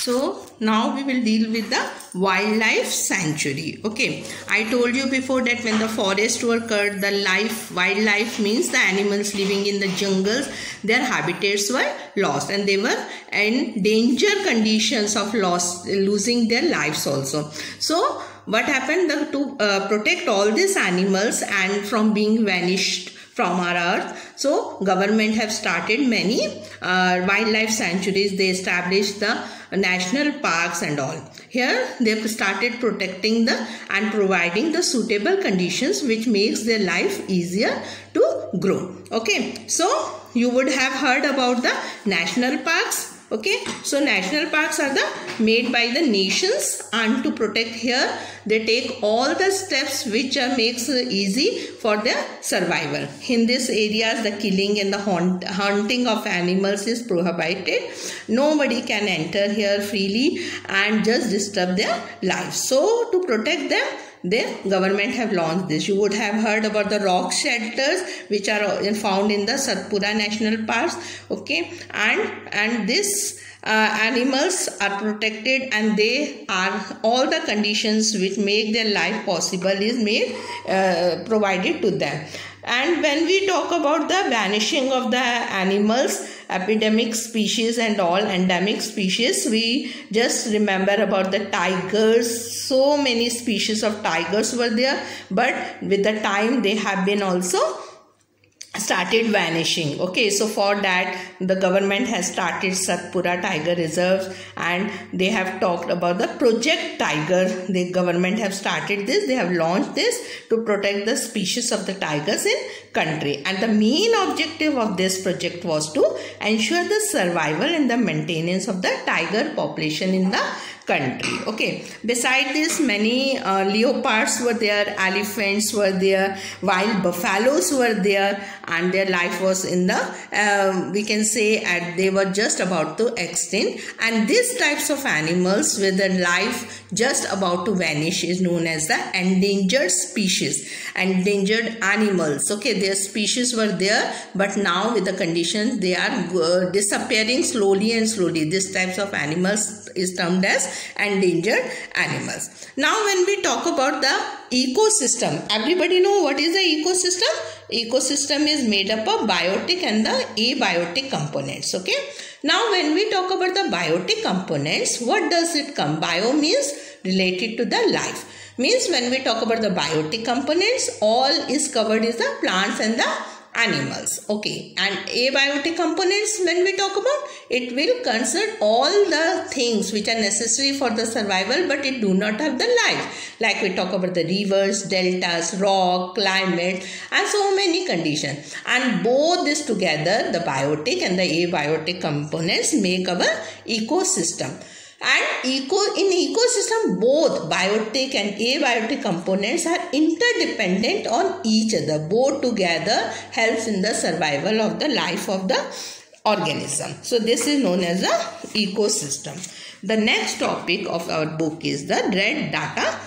So now we will deal with the wildlife sanctuary. Okay, I told you before that when the forests were cut, the wildlife means the animals living in the jungles, their habitats were lost and they were in danger conditions of losing their lives also. So what happened to protect all these animals and from being vanished from our earth, so government have started many wildlife sanctuaries. They established the national parks and all. Here they have started protecting and providing the suitable conditions which makes their life easier to grow. Okay, so you would have heard about the national parks. Okay, so national parks are made by the nations, and to protect here they take all the steps which makes easy for their survival. In these areas the killing and the hunting of animals is prohibited. Nobody can enter here freely and just disturb their lives. So to protect them, the government have launched this. You would have heard about the rock shelters which are found in the Satpura National Parks. Okay, and this animals are protected and they are all the conditions which make their life possible is made provided to them. And when we talk about the vanishing of the animals, epidemic species and all endemic species, we just remember about the tigers. So many species of tigers were there, but with the time they have been also started vanishing. Okay, so for that the government has started Satpura Tiger Reserve and they have talked about the Project Tiger. The government have started this. They have launched this to protect the species of the tigers in country, and the main objective of this project was to ensure the survival and the maintenance of the tiger population in the country. Okay, beside this many leopards were there, elephants were there, wild buffaloes were there, and their life was in the we can say they were just about to extinct. And these types of animals with their life just about to vanish is known as the endangered species, endangered animals. Okay, their species were there, but now with the conditions they are disappearing slowly and slowly. These types of animals is termed as endangered animals. Now when we talk about the ecosystem, everybody know what is the ecosystem? Ecosystem is made up of biotic and the abiotic components. Okay, now when we talk about the biotic components, what does it come? Bio means related to the life. Means when we talk about the biotic components, all is covered is the plants and the animals. Okay, and abiotic components, when we talk about, it will concern all the things which are necessary for the survival but it do not have the life. Like we talk about the rivers, deltas, rock, climate and so many conditions, and both this together, the biotic and the abiotic components make our ecosystem. And in ecosystem, both biotic and abiotic components are interdependent on each other. Both together helps in the survival of the life of the organism. So this is known as the ecosystem. The next topic of our book is the Red Data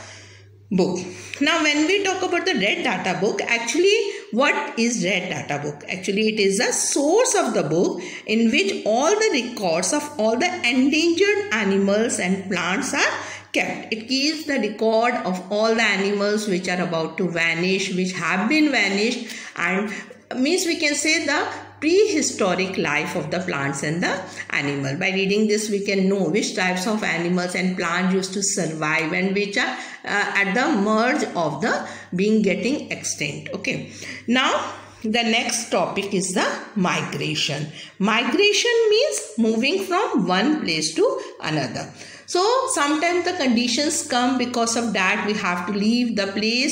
Book. Now when we talk about the Red Data Book, actually what is Red Data Book? Actually it is a source of the book in which all the records of all the endangered animals and plants are kept. It keeps the record of all the animals which are about to vanish, which have been vanished, and means we can say the prehistoric life of the plants and the animal. By reading this we can know which types of animals and plants used to survive and which are at the merge of the being getting extinct. Okay, now the next topic is the migration. Migration means moving from one place to another. So sometimes the conditions come, because of that we have to leave the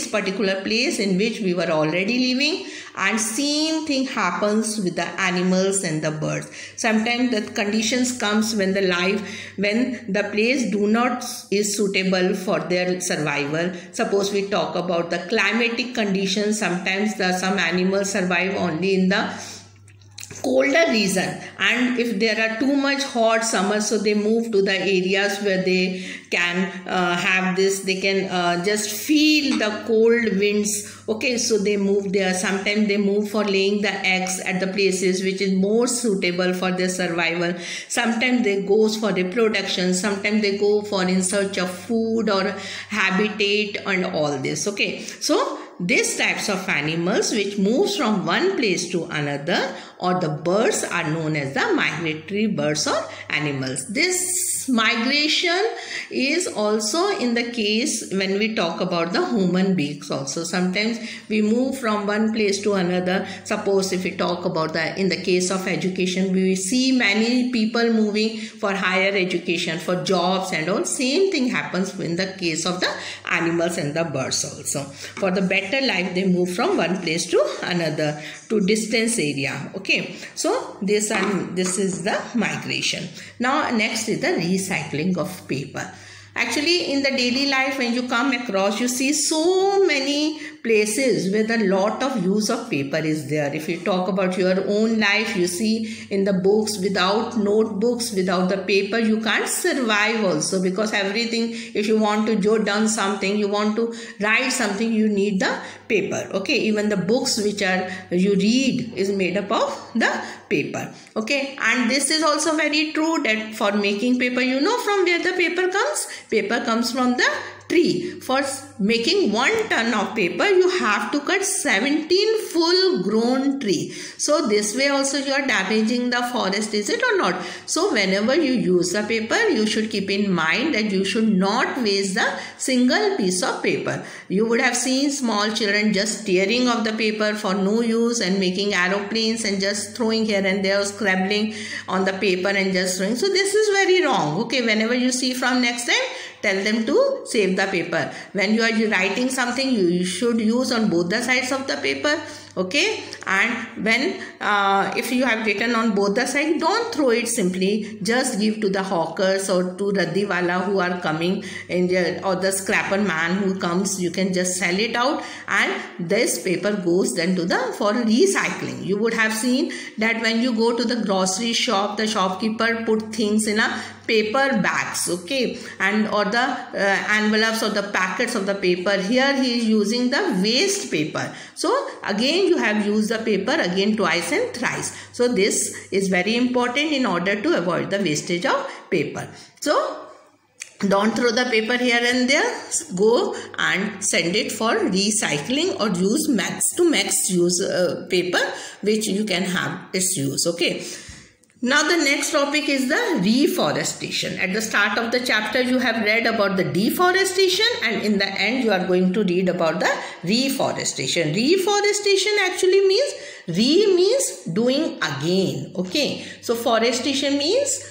particular place in which we were already living, and same thing happens with the animals and the birds. Sometimes the conditions comes when the place do not is suitable for their survival. Suppose we talk about the climatic conditions. Sometimes some animals survive only in the colder region, and if there are too much hot summer, so they move to the areas where they can have this, they can just feel the cold winds. Okay, so they move there. Sometimes they move for laying the eggs at the places which is more suitable for their survival. Sometimes they go for reproduction, sometimes they go for in search of food or habitat and all this. Okay, so these types of animals which moves from one place to another, or the birds, are known as the migratory birds or animals. This migration is also in the case when we talk about the human beings also. Sometimes we move from one place to another. Suppose if we talk about in the case of education, we see many people moving for higher education, for jobs and all. Same thing happens in the case of the animals and the birds also. For the better life, they move from one place to another, to distance area. Okay, so this is the migration. Now next is the recycling of paper. Actually, in the daily life, when you come across, you see so many places where the lot of use of paper is there. If you talk about your own life, you see in the books, without notebooks, without the paper, you can't survive also, because everything, if you want to jot down something, you want to write something, you need the paper. Okay, even the books which are you read is made up of the paper. Okay, and this is also very true that for making paper, you know from where the paper comes? Paper comes from the tree. For making 1 ton of paper, you have to cut 17 full grown tree. So this way also you are damaging the forest, is it or not? So whenever you use the paper, you should keep in mind that you should not waste the single piece of paper. You would have seen small children just tearing off the paper for no use and making aeroplanes and just throwing here and there, scribbling on the paper and just throwing. So this is very wrong. Okay, whenever you see from next time, tell them to save the paper. When you are writing something, you should use on both the sides of the paper. Okay, and when if you have written on both the sides, don't throw it simply. Just give to the hawkers or to Raddiwala who are coming, or the scrapper man who comes. You can just sell it out, and this paper goes then to for recycling. You would have seen that when you go to the grocery shop, the shopkeeper put things in a paper bags. Okay, and or the envelopes or the packets of the paper. Here he is using the waste paper. So again you have used the paper again twice and thrice. So this is very important in order to avoid the wastage of paper. So don't throw the paper here and there. Go and send it for recycling, or use max to max use paper which you can have its use. Okay. Now the next topic is the reforestation. At the start of the chapter you have read about the deforestation, and in the end you are going to read about the reforestation. Reforestation actually means doing again. Okay, so forestation means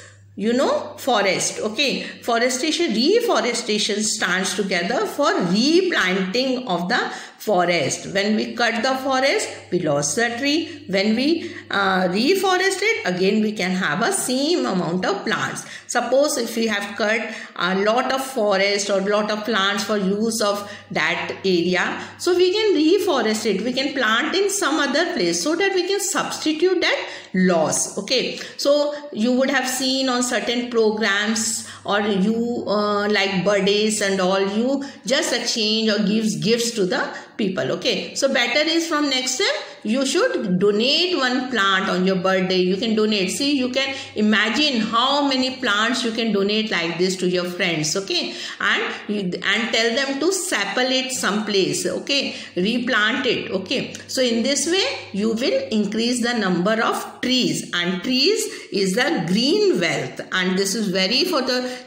forest. Okay, reforestation stands together for replanting of the forest. When we cut the forest, we lost the tree. When we reforest it, again we can have a same amount of plants. Suppose if we have cut a lot of forest or lot of plants for use of that area, so we can reforest it. We can plant in some other place so that we can substitute that loss. Okay, so you would have seen on certain programs, or you like birthdays and all, you just exchange or gives gifts to the people. Okay, so better is from next time you should donate one plant on your birthday. You can donate. See, you can imagine how many plants you can donate like this to your friends. Okay, and tell them to separate someplace. Okay, replant it. Okay, so in this way you will increase the number of trees, and trees is the green wealth, and this is very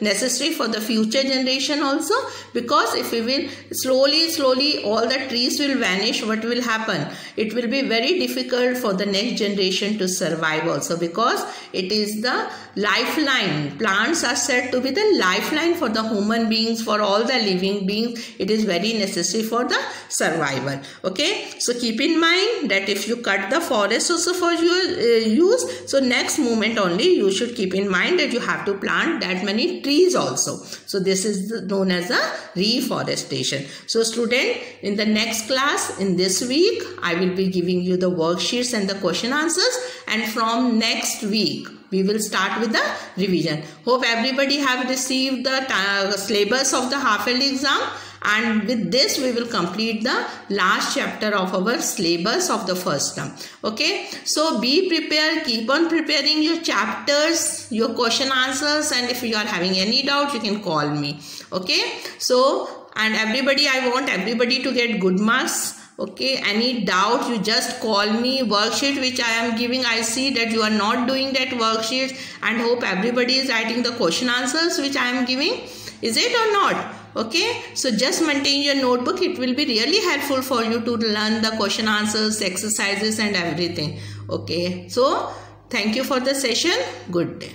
necessary for the future generation also, because if we will slowly all the trees will vanish, what will happen? It will be very difficult for the next generation to survive also, because it is the lifeline. Plants are said to be the lifeline for the human beings, for all the living beings. It is very necessary for the survival. Okay, so keep in mind that if you cut the forest also for your use, so next moment only you should keep in mind that you have to plant that many trees also. So this is known as a reforestation. So student, in the next class, in this week, I will be giving you the worksheets and the question answers, and from next week we will start with the revision. Hope everybody have received the syllabus of the half-yearly exam, and with this we will complete the last chapter of our syllabus of the first term. Okay, so be prepared, keep on preparing your chapters, your question answers, and if you are having any doubt you can call me. Okay, so and everybody, I want everybody to get good marks. Okay, any doubt you just call me. Worksheet which I am giving, I see that you are not doing that worksheet, and hope everybody is writing the question answers which I am giving. Is it or not? Okay, so just maintain your notebook. It will be really helpful for you to learn the question answers, exercises and everything. Okay, so thank you for the session. Good day.